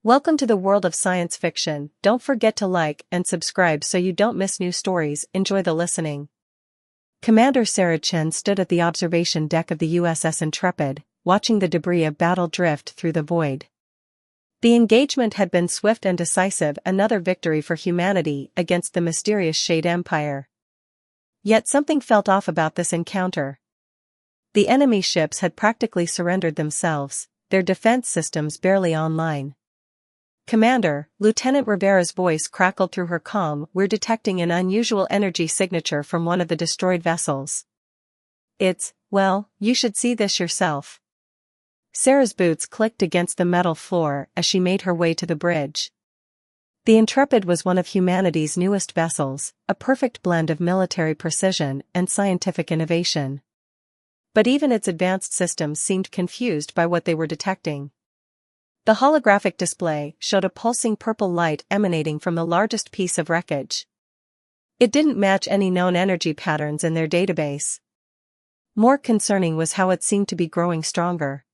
Welcome to the world of science fiction. Don't forget to like and subscribe so you don't miss new stories. Enjoy the listening. Commander Sarah Chen stood at the observation deck of the USS Intrepid, watching the debris of battle drift through the void. The engagement had been swift and decisive, another victory for humanity against the mysterious Shade Empire. Yet something felt off about this encounter. The enemy ships had practically surrendered themselves, their defense systems barely online. "Commander," Lieutenant Rivera's voice crackled through her calm, "we're detecting an unusual energy signature from one of the destroyed vessels. Well, you should see this yourself." Sarah's boots clicked against the metal floor as she made her way to the bridge. The Intrepid was one of humanity's newest vessels, a perfect blend of military precision and scientific innovation. But even its advanced systems seemed confused by what they were detecting. The holographic display showed a pulsing purple light emanating from the largest piece of wreckage. It didn't match any known energy patterns in their database. More concerning was how it seemed to be growing stronger.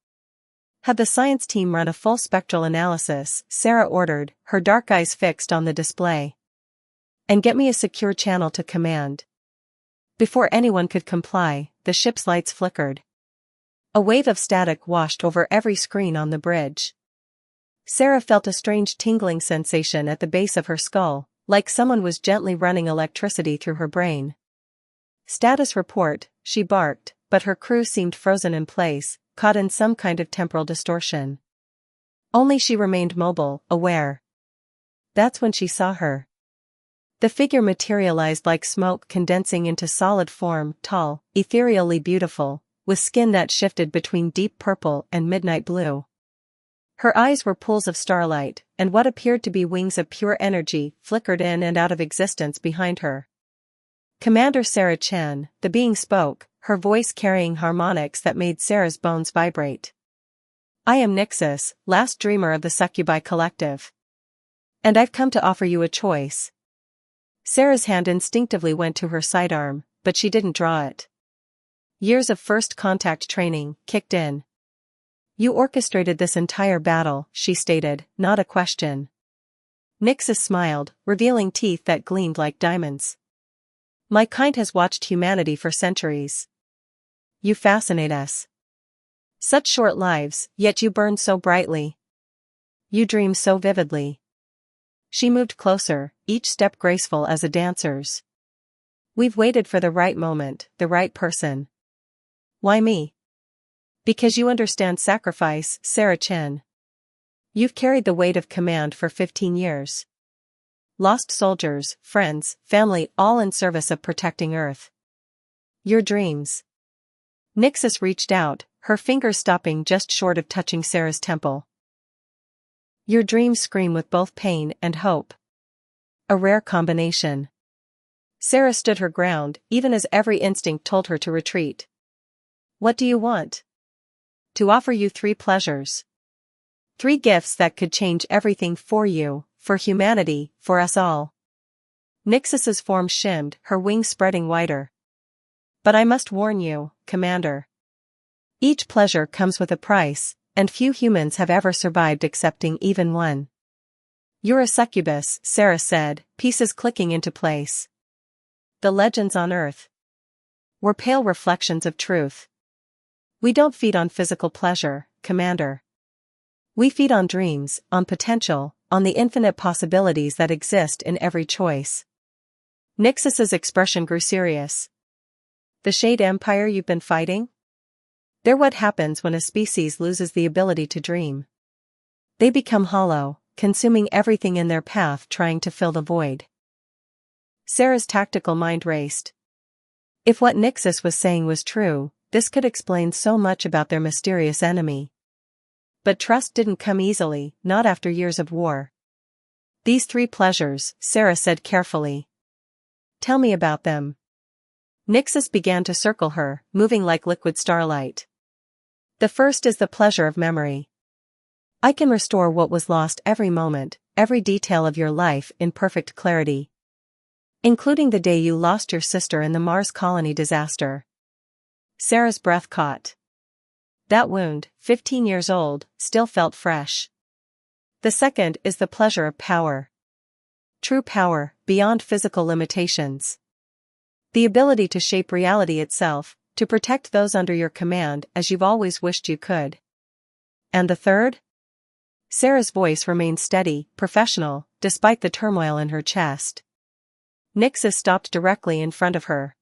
Had the science team run a full spectral analysis, Sarah ordered, her dark eyes fixed on the display. "And get me a secure channel to command." Before anyone could comply, the ship's lights flickered. A wave of static washed over every screen on the bridge. Sarah felt a strange tingling sensation at the base of her skull, like someone was gently running electricity through her brain. "Status report," she barked, but her crew seemed frozen in place, caught in some kind of temporal distortion. Only she remained mobile, aware. That's when she saw her. The figure materialized like smoke condensing into solid form, tall, ethereally beautiful, with skin that shifted between deep purple and midnight blue. Her eyes were pools of starlight, and what appeared to be wings of pure energy flickered in and out of existence behind her. "Commander Sarah Chen," the being spoke, her voice carrying harmonics that made Sarah's bones vibrate. "I am Nixus, last dreamer of the Succubus collective. And I've come to offer you a choice." Sarah's hand instinctively went to her sidearm, but she didn't draw it. Years of first contact training kicked in. "You orchestrated this entire battle," she stated, not a question. Nixus smiled, revealing teeth that gleamed like diamonds. "My kind has watched humanity for centuries. You fascinate us. Such short lives, yet you burn so brightly. You dream so vividly." She moved closer, each step graceful as a dancer's. "We've waited for the right moment, the right person." "Why me?" "Because you understand sacrifice, Sarah Chen. You've carried the weight of command for 15 years. Lost soldiers, friends, family, all in service of protecting Earth. Your dreams." Nixus reached out, her fingers stopping just short of touching Sarah's temple. "Your dreams scream with both pain and hope. A rare combination." Sarah stood her ground, even as every instinct told her to retreat. "What do you want?" "To offer you 3 pleasures. 3 gifts that could change everything for you, for humanity, for us all." Nixus's form shimmed, her wings spreading wider. "But I must warn you, Commander. Each pleasure comes with a price, and few humans have ever survived accepting even one." "You're a succubus," Sarah said, pieces clicking into place. "The legends on Earth were pale reflections of truth. We don't feed on physical pleasure, Commander. We feed on dreams, on potential, on the infinite possibilities that exist in every choice." Nixus's expression grew serious. "The Shade Empire you've been fighting? They're what happens when a species loses the ability to dream. They become hollow, consuming everything in their path, trying to fill the void." Sarah's tactical mind raced. If what Nixus was saying was true, this could explain so much about their mysterious enemy. But trust didn't come easily, not after years of war. "These 3 pleasures," Sarah said carefully. "Tell me about them." Nixus began to circle her, moving like liquid starlight. "The first is the pleasure of memory. I can restore what was lost every moment, every detail of your life in perfect clarity. Including the day you lost your sister in the Mars colony disaster." Sarah's breath caught. That wound, 15 years old, still felt fresh. The second is the pleasure of power. True power, beyond physical limitations. The ability to shape reality itself, to protect those under your command as you've always wished you could. And the third? Sarah's voice remained steady, professional, despite the turmoil in her chest. Nixus stopped directly in front of her.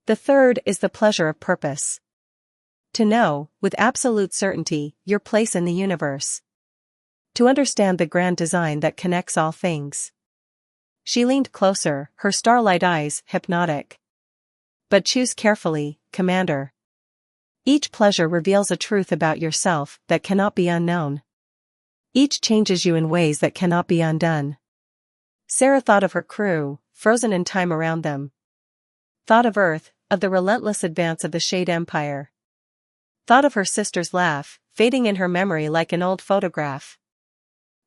The third is the pleasure of purpose. To know, with absolute certainty, your place in the universe. To understand the grand design that connects all things. She leaned closer, her starlight eyes hypnotic. But choose carefully, Commander. Each pleasure reveals a truth about yourself that cannot be unknown. Each changes you in ways that cannot be undone. Sarah thought of her crew, frozen in time around them. Thought of Earth, of the relentless advance of the Shade Empire. Thought of her sister's laugh, fading in her memory like an old photograph.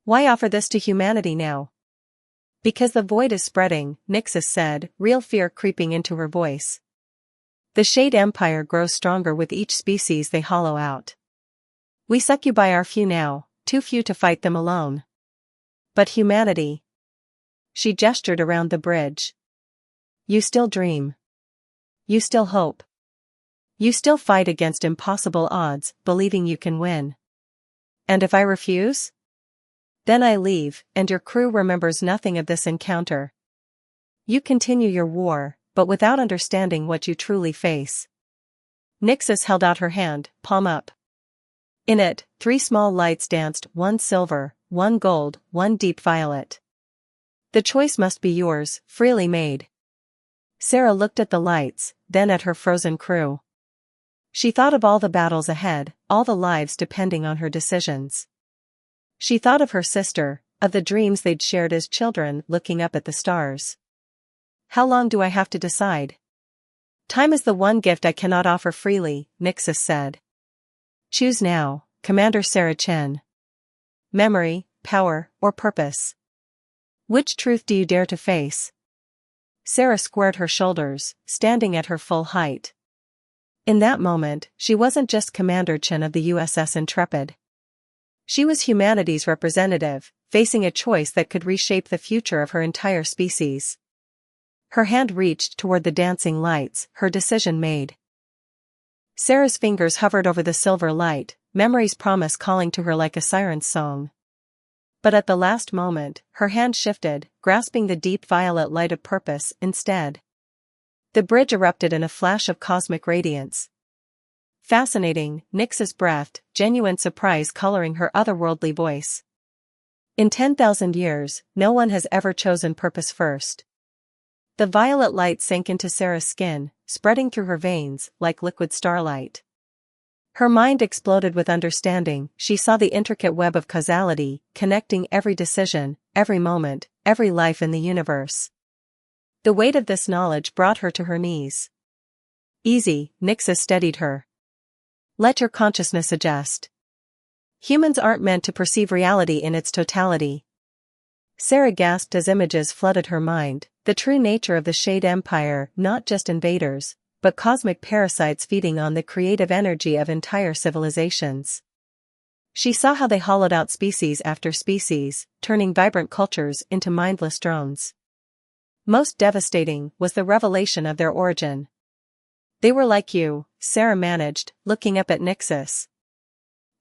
Why offer this to humanity now? Because the void is spreading, Nixus said, real fear creeping into her voice. The Shade Empire grows stronger with each species they hollow out. We succubi are few now, too few to fight them alone. But humanity. She gestured around the bridge. You still dream. You still hope. You still fight against impossible odds, believing you can win. And if I refuse? Then I leave, and your crew remembers nothing of this encounter. You continue your war, but without understanding what you truly face. Nixus held out her hand, palm up. In it, 3 small lights danced, one silver, one gold, one deep violet. The choice must be yours, freely made. Sarah looked at the lights, then at her frozen crew. She thought of all the battles ahead, all the lives depending on her decisions. She thought of her sister, of the dreams they'd shared as children looking up at the stars. How long do I have to decide? Time is the one gift I cannot offer freely, Nixus said. Choose now, Commander Sarah Chen. Memory, power, or purpose? Which truth do you dare to face? Sarah squared her shoulders, standing at her full height. In that moment, she wasn't just Commander Chen of the USS Intrepid. She was humanity's representative, facing a choice that could reshape the future of her entire species. Her hand reached toward the dancing lights, her decision made. Sarah's fingers hovered over the silver light, memory's promise calling to her like a siren's song. But at the last moment, her hand shifted, grasping the deep violet light of purpose instead. The bridge erupted in a flash of cosmic radiance. Fascinating, Nixus breathed, genuine surprise coloring her otherworldly voice. In 10,000 years, no one has ever chosen purpose first. The violet light sank into Sarah's skin, spreading through her veins like liquid starlight. Her mind exploded with understanding. She saw the intricate web of causality, connecting every decision, every moment, every life in the universe. The weight of this knowledge brought her to her knees. Easy, Nixus steadied her. Let your consciousness adjust. Humans aren't meant to perceive reality in its totality. Sarah gasped as images flooded her mind, the true nature of the Shade Empire, not just invaders, but cosmic parasites feeding on the creative energy of entire civilizations. She saw how they hollowed out species after species, turning vibrant cultures into mindless drones. Most devastating was the revelation of their origin. They were like you, Sarah managed, looking up at Nixus.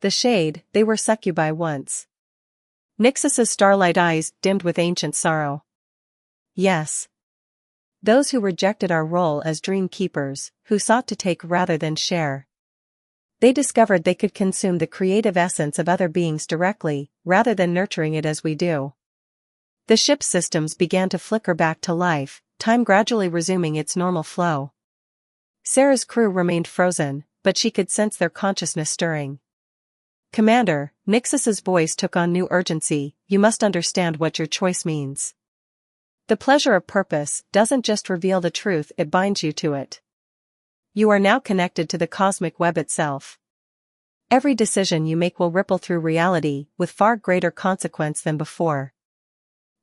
The Shade, they were succubi once. Nixus's starlight eyes dimmed with ancient sorrow. Yes. Those who rejected our role as dream keepers, who sought to take rather than share. They discovered they could consume the creative essence of other beings directly, rather than nurturing it as we do. The ship's systems began to flicker back to life, time gradually resuming its normal flow. Sarah's crew remained frozen, but she could sense their consciousness stirring. Commander, Nixus's voice took on new urgency, you must understand what your choice means. The pleasure of purpose doesn't just reveal the truth, it binds you to it. You are now connected to the cosmic web itself. Every decision you make will ripple through reality, with far greater consequence than before.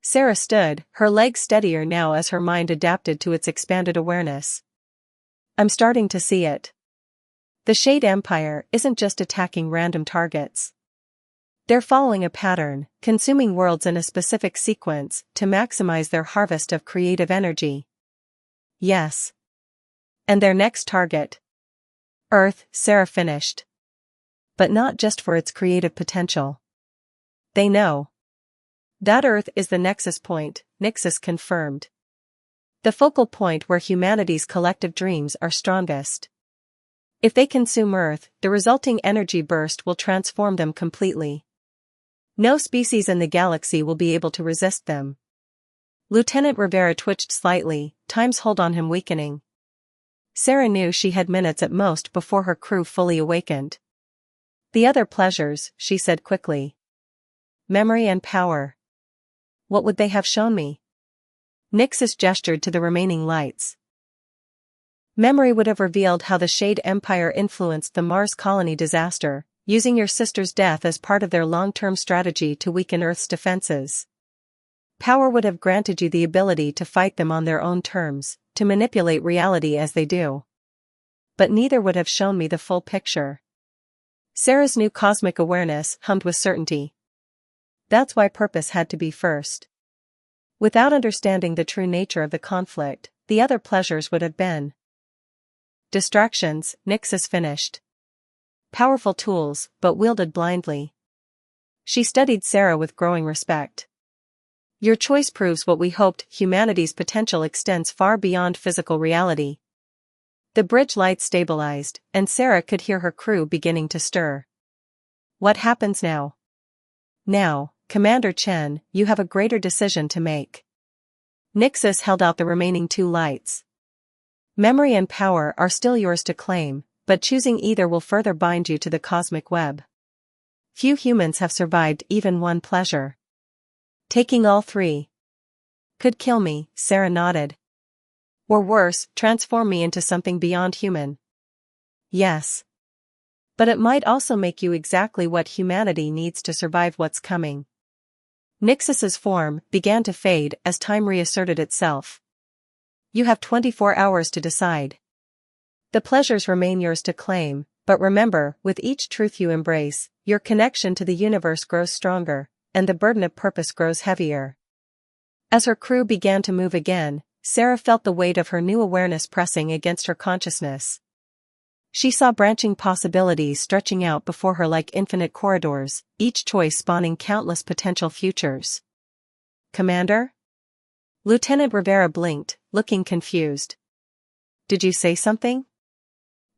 Sarah stood, her legs steadier now as her mind adapted to its expanded awareness. I'm starting to see it. The Shade Empire isn't just attacking random targets. They're following a pattern, consuming worlds in a specific sequence to maximize their harvest of creative energy. Yes. And their next target? Earth, Sarah finished. But not just for its creative potential. They know that Earth is the nexus point, Nixus confirmed. The focal point where humanity's collective dreams are strongest. If they consume Earth, the resulting energy burst will transform them completely. No species in the galaxy will be able to resist them. Lieutenant Rivera twitched slightly, time's hold on him weakening. Sarah knew she had minutes at most before her crew fully awakened. The other pleasures, she said quickly. Memory and power. What would they have shown me? Nixus gestured to the remaining lights. Memory would have revealed how the Shade Empire influenced the Mars colony disaster, using your sister's death as part of their long-term strategy to weaken Earth's defenses. Power would have granted you the ability to fight them on their own terms, to manipulate reality as they do. But neither would have shown me the full picture. Sarah's new cosmic awareness hummed with certainty. That's why purpose had to be first. Without understanding the true nature of the conflict, the other pleasures would have been distractions, Nixus finished. Powerful tools, but wielded blindly. She studied Sarah with growing respect. Your choice proves what we hoped, humanity's potential extends far beyond physical reality. The bridge lights stabilized, and Sarah could hear her crew beginning to stir. What happens now? Now, Commander Chen, you have a greater decision to make. Nixus held out the remaining 2 lights. Memory and power are still yours to claim, but choosing either will further bind you to the cosmic web. Few humans have survived even one pleasure. Taking all 3 could kill me, Sarah nodded. Or worse, transform me into something beyond human. Yes. But it might also make you exactly what humanity needs to survive what's coming. Nixus's form began to fade as time reasserted itself. You have 24 hours to decide. The pleasures remain yours to claim, but remember, with each truth you embrace, your connection to the universe grows stronger, and the burden of purpose grows heavier. As her crew began to move again, Sarah felt the weight of her new awareness pressing against her consciousness. She saw branching possibilities stretching out before her like infinite corridors, each choice spawning countless potential futures. Commander? Lieutenant Rivera blinked, looking confused. Did you say something?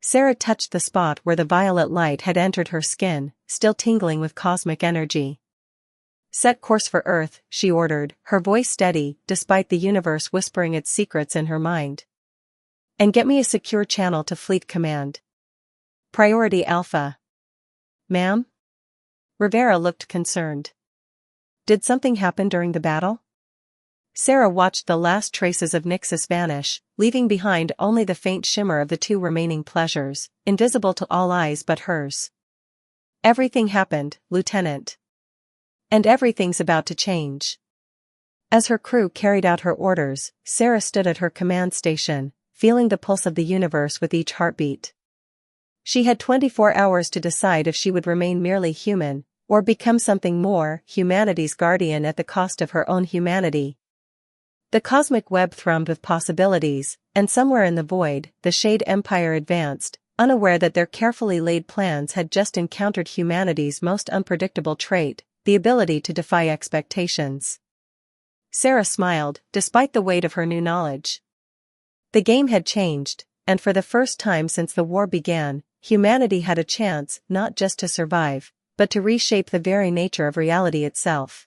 Sarah touched the spot where the violet light had entered her skin, still tingling with cosmic energy. Set course for Earth, she ordered, her voice steady, despite the universe whispering its secrets in her mind. And get me a secure channel to Fleet Command. Priority Alpha. Ma'am? Rivera looked concerned. Did something happen during the battle? Sarah watched the last traces of Nixus vanish, leaving behind only the faint shimmer of the 2 remaining pleasures, invisible to all eyes but hers. Everything happened, Lieutenant. And everything's about to change. As her crew carried out her orders, Sarah stood at her command station, feeling the pulse of the universe with each heartbeat. She had 24 hours to decide if she would remain merely human, or become something more, humanity's guardian at the cost of her own humanity. The cosmic web thrummed with possibilities, and somewhere in the void, the Shade Empire advanced, unaware that their carefully laid plans had just encountered humanity's most unpredictable trait, the ability to defy expectations. Sarah smiled, despite the weight of her new knowledge. The game had changed, and for the first time since the war began, humanity had a chance not just to survive, but to reshape the very nature of reality itself.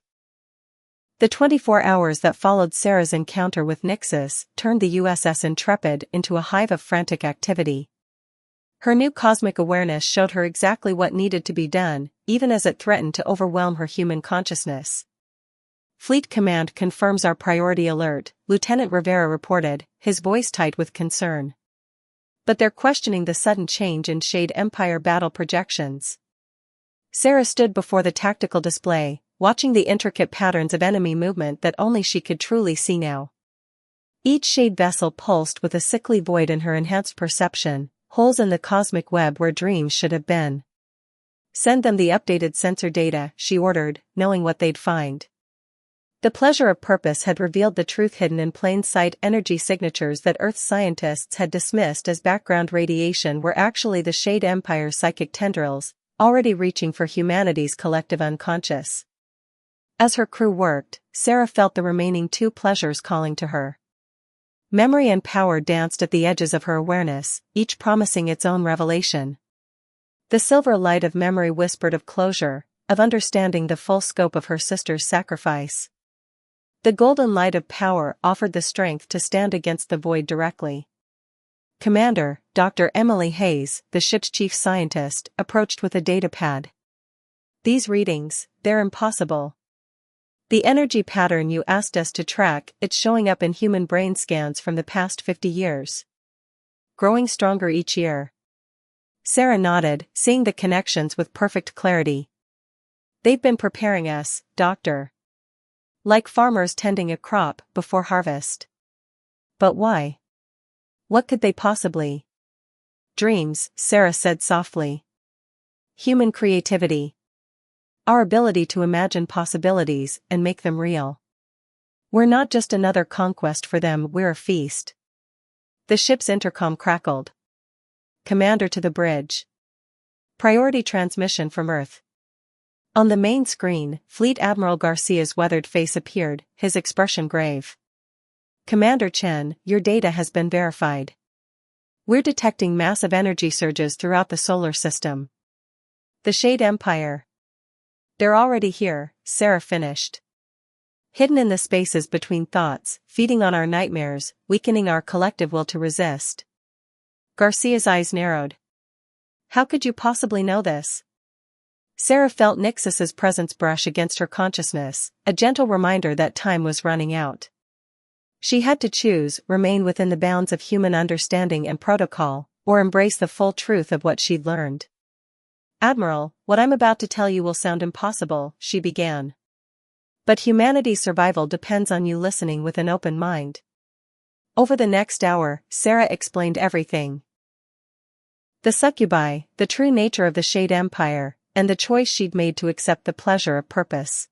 The 24 hours that followed Sarah's encounter with Nixus turned the USS Intrepid into a hive of frantic activity. Her new cosmic awareness showed her exactly what needed to be done, even as it threatened to overwhelm her human consciousness. Fleet Command confirms our priority alert, Lieutenant Rivera reported, his voice tight with concern. But they're questioning the sudden change in Shade Empire battle projections. Sarah stood before the tactical display, watching the intricate patterns of enemy movement that only she could truly see now. Each Shade vessel pulsed with a sickly void in her enhanced perception, holes in the cosmic web where dreams should have been. Send them the updated sensor data, she ordered, knowing what they'd find. The pleasure of purpose had revealed the truth hidden in plain sight. Energy signatures that Earth's scientists had dismissed as background radiation were actually the Shade Empire's psychic tendrils, already reaching for humanity's collective unconscious. As her crew worked, Sarah felt the remaining two pleasures calling to her. Memory and power danced at the edges of her awareness, each promising its own revelation. The silver light of memory whispered of closure, of understanding the full scope of her sister's sacrifice. The golden light of power offered the strength to stand against the void directly. Commander, Dr. Emily Hayes, the ship's chief scientist, approached with a datapad. These readings, they're impossible. The energy pattern you asked us to track, it's showing up in human brain scans from the past 50 years. Growing stronger each year. Sarah nodded, seeing the connections with perfect clarity. They've been preparing us, Doctor. Like farmers tending a crop before harvest. But why? What could they possibly? Dreams, Sarah said softly. Human creativity. Our ability to imagine possibilities and make them real. We're not just another conquest for them, we're a feast. The ship's intercom crackled. Commander to the bridge. Priority transmission from Earth. On the main screen, Fleet Admiral Garcia's weathered face appeared, his expression grave. Commander Chen, your data has been verified. We're detecting massive energy surges throughout the solar system. The Shade Empire. They're already here, Sarah finished. Hidden in the spaces between thoughts, feeding on our nightmares, weakening our collective will to resist. Garcia's eyes narrowed. How could you possibly know this? Sarah felt Nixus's presence brush against her consciousness, a gentle reminder that time was running out. She had to choose, remain within the bounds of human understanding and protocol, or embrace the full truth of what she'd learned. Admiral, what I'm about to tell you will sound impossible, she began. But humanity's survival depends on you listening with an open mind. Over the next hour, Sarah explained everything. The Succubi, the true nature of the Shade Empire, and the choice she'd made to accept the pleasure of purpose.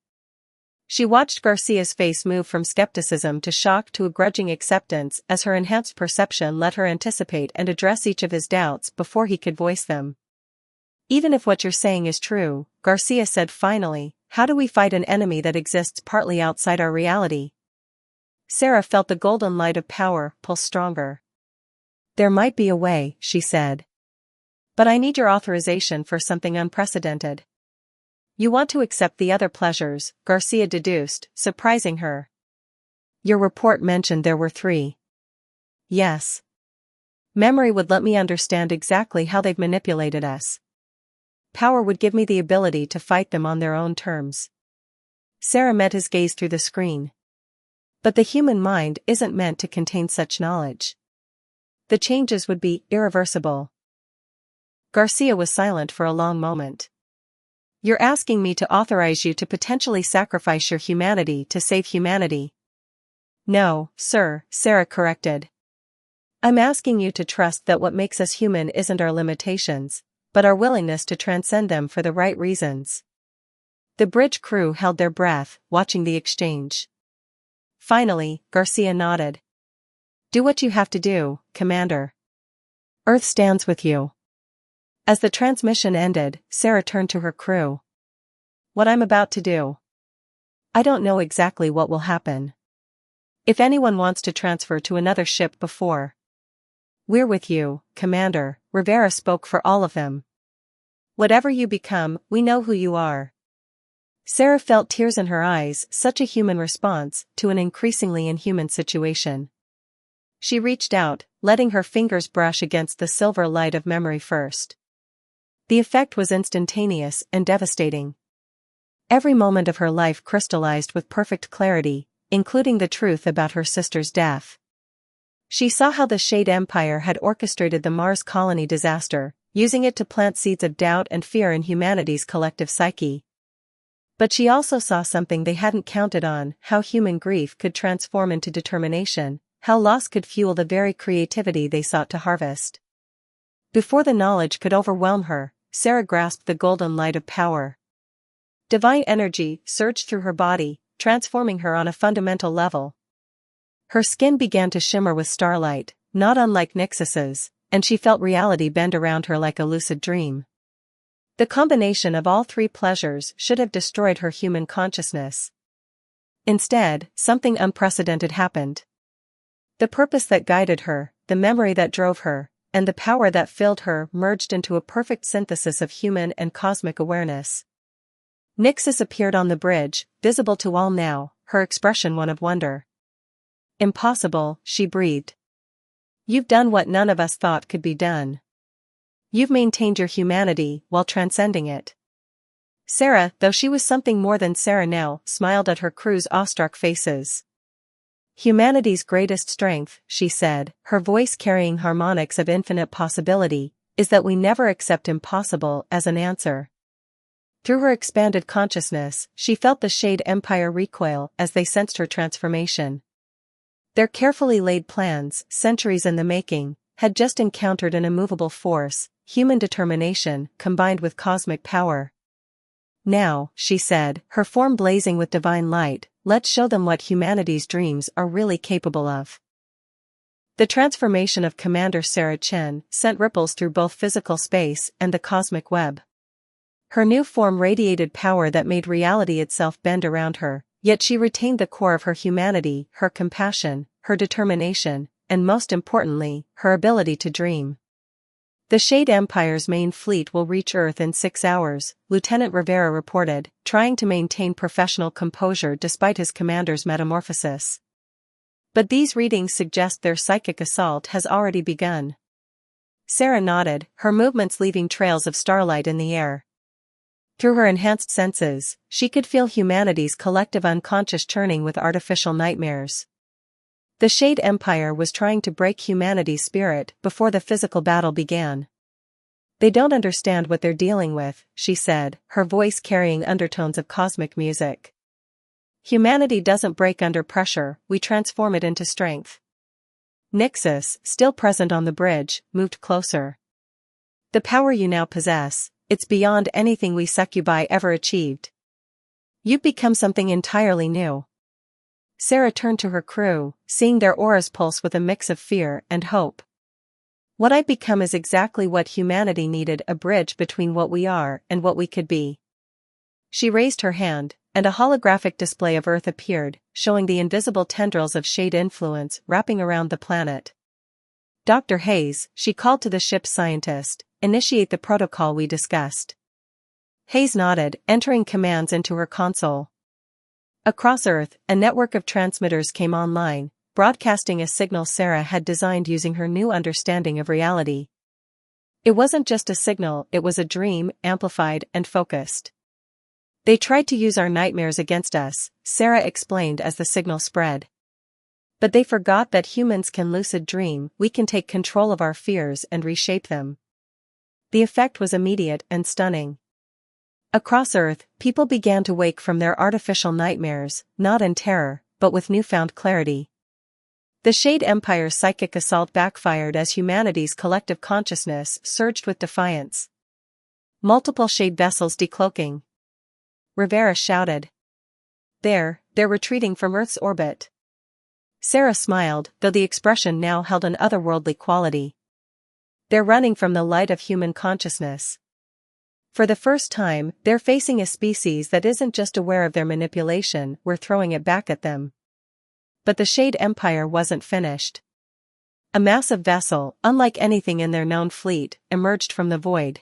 She watched Garcia's face move from skepticism to shock to a grudging acceptance as her enhanced perception let her anticipate and address each of his doubts before he could voice them. Even if what you're saying is true, Garcia said finally, how do we fight an enemy that exists partly outside our reality? Sarah felt the golden light of power pulse stronger. There might be a way, she said. But I need your authorization for something unprecedented. You want to accept the other pleasures, Garcia deduced, surprising her. Your report mentioned there were 3. Yes. Memory would let me understand exactly how they've manipulated us. Power would give me the ability to fight them on their own terms. Sarah met his gaze through the screen. But the human mind isn't meant to contain such knowledge. The changes would be irreversible. Garcia was silent for a long moment. You're asking me to authorize you to potentially sacrifice your humanity to save humanity. No, sir, Sarah corrected. I'm asking you to trust that what makes us human isn't our limitations, but our willingness to transcend them for the right reasons. The bridge crew held their breath, watching the exchange. Finally, Garcia nodded. Do what you have to do, Commander. Earth stands with you. As the transmission ended, Sarah turned to her crew. What I'm about to do. I don't know exactly what will happen. If anyone wants to transfer to another ship before. We're with you, Commander, Rivera spoke for all of them. Whatever you become, we know who you are. Sarah felt tears in her eyes, such a human response to an increasingly inhuman situation. She reached out, letting her fingers brush against the silver light of memory first. The effect was instantaneous and devastating. Every moment of her life crystallized with perfect clarity, including the truth about her sister's death. She saw how the Shade Empire had orchestrated the Mars colony disaster, using it to plant seeds of doubt and fear in humanity's collective psyche. But she also saw something they hadn't counted on, how human grief could transform into determination, how loss could fuel the very creativity they sought to harvest. Before the knowledge could overwhelm her, Sarah grasped the golden light of power. Divine energy surged through her body, transforming her on a fundamental level. Her skin began to shimmer with starlight, not unlike Nyxus's, and she felt reality bend around her like a lucid dream. The combination of all three pleasures should have destroyed her human consciousness. Instead, something unprecedented happened. The purpose that guided her, the memory that drove her, and the power that filled her merged into a perfect synthesis of human and cosmic awareness. Nyxus appeared on the bridge, visible to all now, her expression one of wonder. "Impossible," she breathed. "You've done what none of us thought could be done. You've maintained your humanity while transcending it." Sarah, though she was something more than Sarah now, smiled at her crew's awestruck faces. "Humanity's greatest strength," she said, her voice carrying harmonics of infinite possibility, "is that we never accept impossible as an answer." Through her expanded consciousness, she felt the Shade Empire recoil as they sensed her transformation. Their carefully laid plans, centuries in the making, had just encountered an immovable force, human determination combined with cosmic power. "Now," she said, her form blazing with divine light, "let's show them what humanity's dreams are really capable of." The transformation of Commander Sarah Chen sent ripples through both physical space and the cosmic web. Her new form radiated power that made reality itself bend around her, yet she retained the core of her humanity, her compassion, her determination, and most importantly, her ability to dream. "The Shade Empire's main fleet will reach Earth in 6 hours, Lieutenant Rivera reported, trying to maintain professional composure despite his commander's metamorphosis. "But these readings suggest their psychic assault has already begun." Sarah nodded, her movements leaving trails of starlight in the air. Through her enhanced senses, she could feel humanity's collective unconscious churning with artificial nightmares. The Shade Empire was trying to break humanity's spirit before the physical battle began. "They don't understand what they're dealing with," she said, her voice carrying undertones of cosmic music. "Humanity doesn't break under pressure, we transform it into strength." Nyxus, still present on the bridge, moved closer. "The power you now possess, it's beyond anything we Succubi ever achieved. You've become something entirely new." Sarah turned to her crew, seeing their auras pulse with a mix of fear and hope. "What I've become is exactly what humanity needed, a bridge between what we are and what we could be." She raised her hand, and a holographic display of Earth appeared, showing the invisible tendrils of shade influence wrapping around the planet. "Dr. Hayes," she called to the ship's scientist, "initiate the protocol we discussed." Hayes nodded, entering commands into her console. Across Earth, a network of transmitters came online, broadcasting a signal Sarah had designed using her new understanding of reality. It wasn't just a signal, it was a dream, amplified and focused. "They tried to use our nightmares against us," Sarah explained as the signal spread. "But they forgot that humans can lucid dream, we can take control of our fears and reshape them." The effect was immediate and stunning. Across Earth, people began to wake from their artificial nightmares, not in terror, but with newfound clarity. The Shade Empire's psychic assault backfired as humanity's collective consciousness surged with defiance. "Multiple Shade vessels decloaking," Rivera shouted. They're retreating from Earth's orbit." Sarah smiled, though the expression now held an otherworldly quality. "They're running from the light of human consciousness. For the first time, they're facing a species that isn't just aware of their manipulation, we're throwing it back at them." But the Shade Empire wasn't finished. A massive vessel, unlike anything in their known fleet, emerged from the void.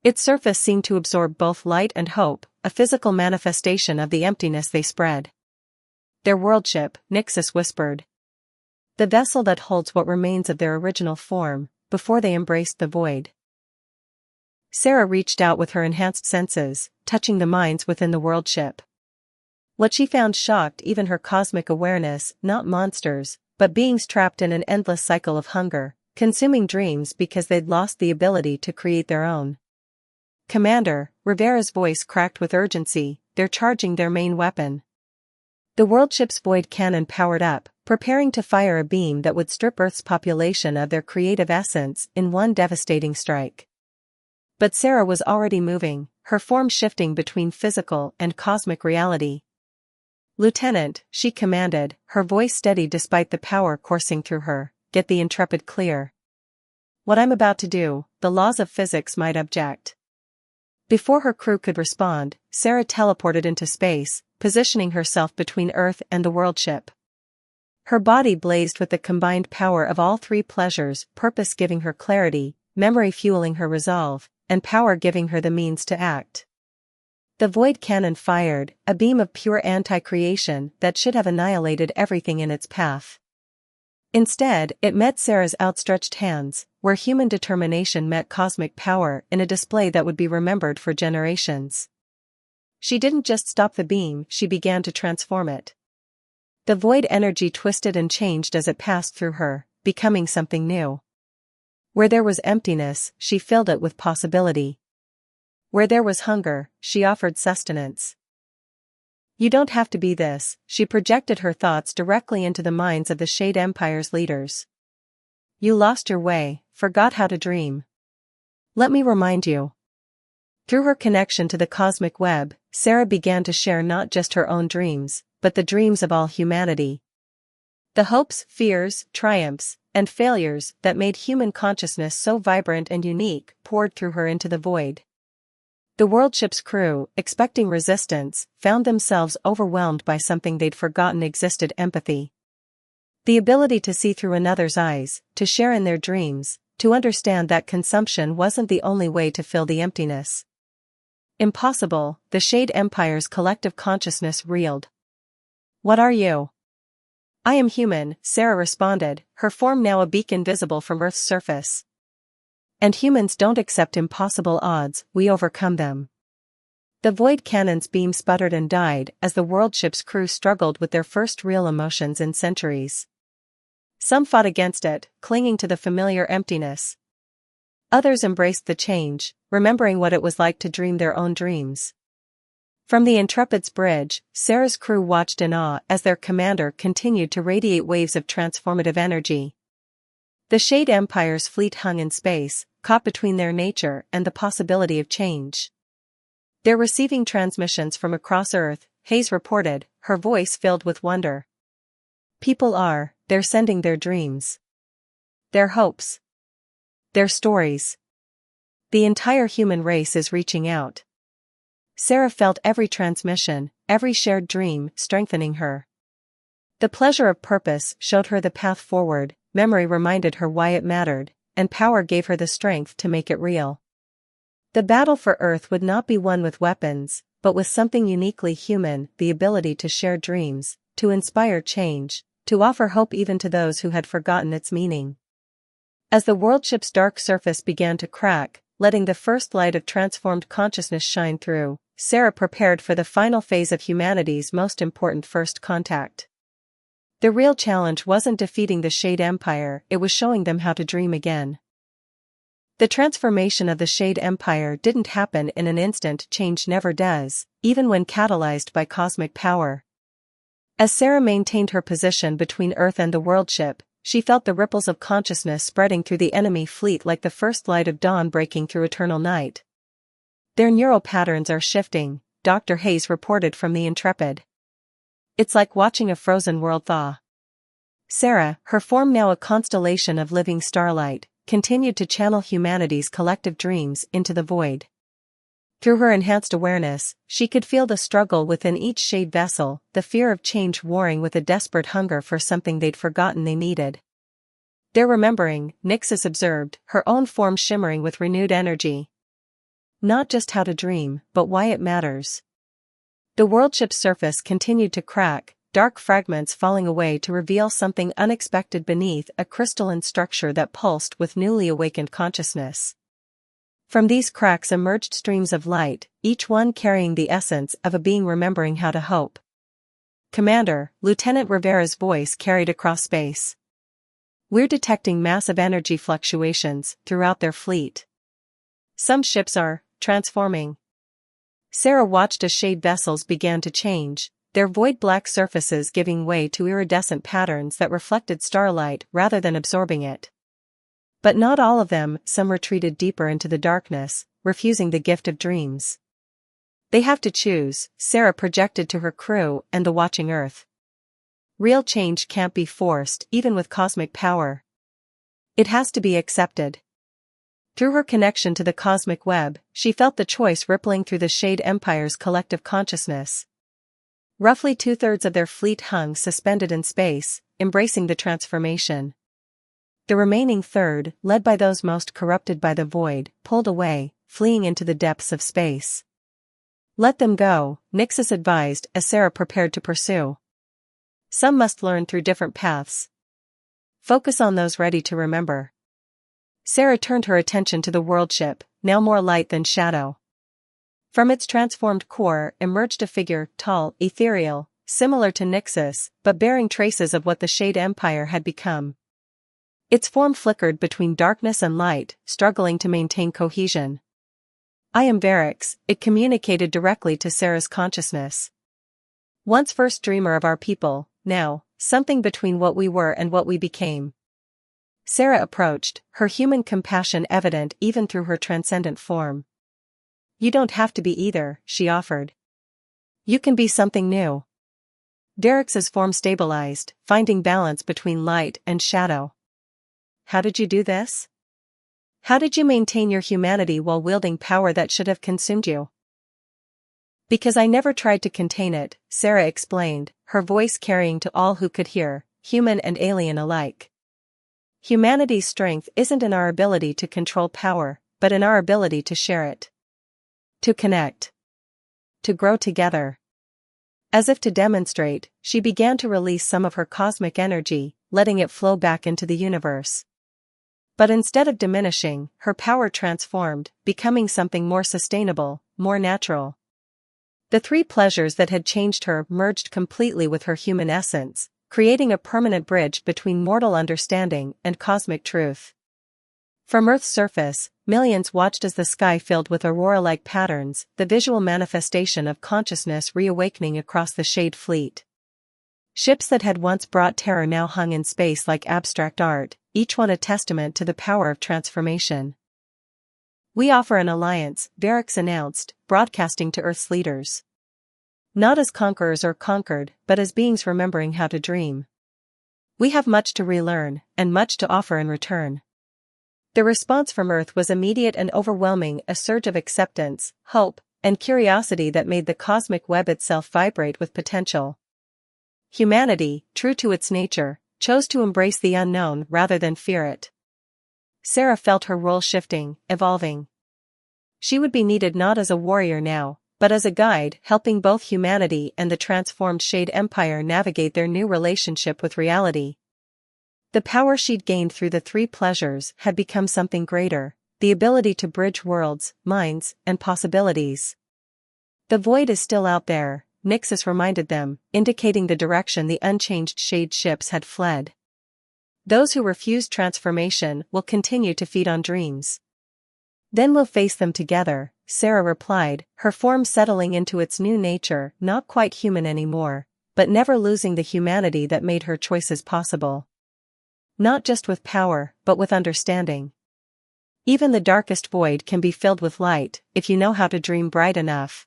Its surface seemed to absorb both light and hope, a physical manifestation of the emptiness they spread. "Their worldship," Nyxus whispered. "The vessel that holds what remains of their original form, before they embraced the void." Sarah reached out with her enhanced senses, touching the minds within the worldship. What she found shocked even her cosmic awareness, not monsters, but beings trapped in an endless cycle of hunger, consuming dreams because they'd lost the ability to create their own. "Commander," Rivera's voice cracked with urgency, "they're charging their main weapon." The worldship's void cannon powered up, preparing to fire a beam that would strip Earth's population of their creative essence in one devastating strike. But Sarah was already moving, her form shifting between physical and cosmic reality. "Lieutenant," she commanded, her voice steady despite the power coursing through her, "get the Intrepid clear. What I'm about to do, the laws of physics might object." Before her crew could respond, Sarah teleported into space, positioning herself between Earth and the world ship. Her body blazed with the combined power of all three pleasures: purpose giving her clarity, memory fueling her resolve, and power giving her the means to act. The void cannon fired, a beam of pure anti-creation that should have annihilated everything in its path. Instead, it met Sarah's outstretched hands, where human determination met cosmic power in a display that would be remembered for generations. She didn't just stop the beam, she began to transform it. The void energy twisted and changed as it passed through her, becoming something new. Where there was emptiness, she filled it with possibility. Where there was hunger, she offered sustenance. "You don't have to be this," she projected her thoughts directly into the minds of the Shade Empire's leaders. "You lost your way, forgot how to dream. Let me remind you." Through her connection to the cosmic web, Sarah began to share not just her own dreams, but the dreams of all humanity. The hopes, fears, triumphs, and failures that made human consciousness so vibrant and unique poured through her into the void. The world ship's crew, expecting resistance, found themselves overwhelmed by something they'd forgotten existed: empathy. The ability to see through another's eyes, to share in their dreams, to understand that consumption wasn't the only way to fill the emptiness. Impossible, the Shade Empire's collective consciousness reeled. "What are you?" "I am human," Sarah responded, her form now a beacon visible from Earth's surface. "And humans don't accept impossible odds, we overcome them." The void cannon's beam sputtered and died as the world ship's crew struggled with their first real emotions in centuries. Some fought against it, clinging to the familiar emptiness. Others embraced the change, remembering what it was like to dream their own dreams. From the Intrepid's bridge, Sarah's crew watched in awe as their commander continued to radiate waves of transformative energy. The Shade Empire's fleet hung in space, caught between their nature and the possibility of change. "They're receiving transmissions from across Earth," Hayes reported, her voice filled with wonder. They're sending their dreams. Their hopes. Their stories. The entire human race is reaching out." Sarah felt every transmission, every shared dream, strengthening her. The pleasure of purpose showed her the path forward, memory reminded her why it mattered, and power gave her the strength to make it real. The battle for Earth would not be won with weapons, but with something uniquely human: the ability to share dreams, to inspire change, to offer hope even to those who had forgotten its meaning. As the world ship's dark surface began to crack, letting the first light of transformed consciousness shine through, Sarah prepared for the final phase of humanity's most important first contact. The real challenge wasn't defeating the Shade Empire, it was showing them how to dream again. The transformation of the Shade Empire didn't happen in an instant. Change never does, even when catalyzed by cosmic power. As Sarah maintained her position between Earth and the world ship, she felt the ripples of consciousness spreading through the enemy fleet like the first light of dawn breaking through eternal night. "Their neural patterns are shifting," Dr. Hayes reported from the Intrepid. "It's like watching a frozen world thaw." Sarah, her form now a constellation of living starlight, continued to channel humanity's collective dreams into the void. Through her enhanced awareness, she could feel the struggle within each shade vessel, the fear of change warring with a desperate hunger for something they'd forgotten they needed. "They're remembering," Nixus observed, her own form shimmering with renewed energy. "Not just how to dream, but why it matters." The world ship's surface continued to crack, dark fragments falling away to reveal something unexpected beneath: a crystalline structure that pulsed with newly awakened consciousness. From these cracks emerged streams of light, each one carrying the essence of a being remembering how to hope. "Commander," Lieutenant Rivera's voice carried across space. "We're detecting massive energy fluctuations throughout their fleet. Some ships are transforming." Sarah watched as shade vessels began to change, their void-black surfaces giving way to iridescent patterns that reflected starlight rather than absorbing it. But not all of them, some retreated deeper into the darkness, refusing the gift of dreams. They have to choose, Sarah projected to her crew and the watching Earth. Real change can't be forced, even with cosmic power. It has to be accepted. Through her connection to the cosmic web, she felt the choice rippling through the Shade Empire's collective consciousness. Roughly 2/3 of their fleet hung suspended in space, embracing the transformation. The remaining third, led by those most corrupted by the void, pulled away, fleeing into the depths of space. Let them go, Nixus advised as Sarah prepared to pursue. Some must learn through different paths. Focus on those ready to remember. Sarah turned her attention to the world ship, now more light than shadow. From its transformed core emerged a figure, tall, ethereal, similar to Nixus, but bearing traces of what the Shade Empire had become. Its form flickered between darkness and light, struggling to maintain cohesion. I am Varix, it communicated directly to Sarah's consciousness. Once first dreamer of our people, now, something between what we were and what we became. Sarah approached, her human compassion evident even through her transcendent form. You don't have to be either, she offered. You can be something new. Varix's form stabilized, finding balance between light and shadow. How did you do this? How did you maintain your humanity while wielding power that should have consumed you? Because I never tried to contain it, Sarah explained, her voice carrying to all who could hear, human and alien alike. Humanity's strength isn't in our ability to control power, but in our ability to share it. To connect. To grow together. As if to demonstrate, she began to release some of her cosmic energy, letting it flow back into the universe. But instead of diminishing, her power transformed, becoming something more sustainable, more natural. The three pleasures that had changed her merged completely with her human essence, creating a permanent bridge between mortal understanding and cosmic truth. From Earth's surface, millions watched as the sky filled with aurora-like patterns, the visual manifestation of consciousness reawakening across the Shade Fleet. Ships that had once brought terror now hung in space like abstract art, each one a testament to the power of transformation. We offer an alliance, Varix announced, broadcasting to Earth's leaders. Not as conquerors or conquered, but as beings remembering how to dream. We have much to relearn, and much to offer in return. The response from Earth was immediate and overwhelming, a surge of acceptance, hope, and curiosity that made the cosmic web itself vibrate with potential. Humanity, true to its nature, chose to embrace the unknown rather than fear it. Sarah felt her role shifting, evolving. She would be needed not as a warrior now, but as a guide, helping both humanity and the transformed Shade Empire navigate their new relationship with reality. The power she'd gained through the three pleasures had become something greater, the ability to bridge worlds, minds, and possibilities. The void is still out there, Nixus reminded them, indicating the direction the unchanged Shade ships had fled. Those who refuse transformation will continue to feed on dreams. Then we'll face them together, Sarah replied, her form settling into its new nature, not quite human anymore, but never losing the humanity that made her choices possible. Not just with power, but with understanding. Even the darkest void can be filled with light, if you know how to dream bright enough.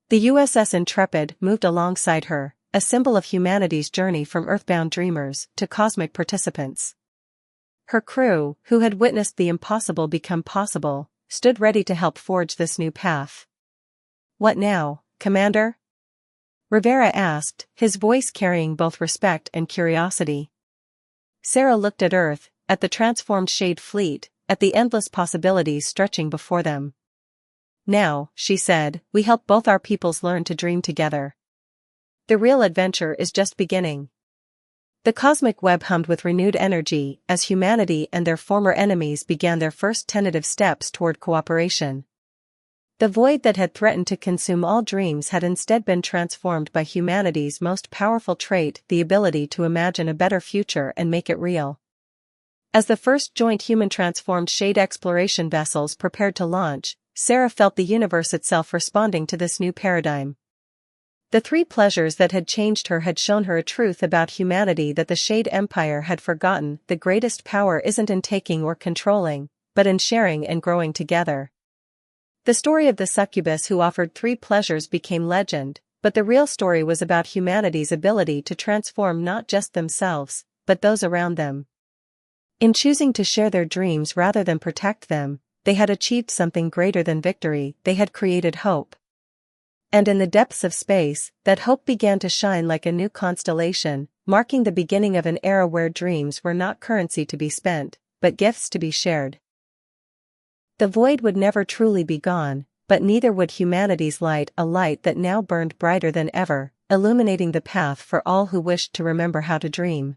The USS Intrepid moved alongside her, a symbol of humanity's journey from earthbound dreamers to cosmic participants. Her crew, who had witnessed the impossible become possible, stood ready to help forge this new path. What now, Commander? Rivera asked, his voice carrying both respect and curiosity. Sarah looked at Earth, at the transformed Shade Fleet, at the endless possibilities stretching before them. Now, she said, we help both our peoples learn to dream together. The real adventure is just beginning. The cosmic web hummed with renewed energy as humanity and their former enemies began their first tentative steps toward cooperation. The void that had threatened to consume all dreams had instead been transformed by humanity's most powerful trait, the ability to imagine a better future and make it real. As the first joint human-transformed Shade exploration vessels prepared to launch, Sarah felt the universe itself responding to this new paradigm. The three pleasures that had changed her had shown her a truth about humanity that the Shade Empire had forgotten: the greatest power isn't in taking or controlling, but in sharing and growing together. The story of the succubus who offered 3 pleasures became legend, but the real story was about humanity's ability to transform not just themselves, but those around them. In choosing to share their dreams rather than protect them, they had achieved something greater than victory. They had created hope. And in the depths of space, that hope began to shine like a new constellation, marking the beginning of an era where dreams were not currency to be spent, but gifts to be shared. The void would never truly be gone, but neither would humanity's light, a light that now burned brighter than ever, illuminating the path for all who wished to remember how to dream.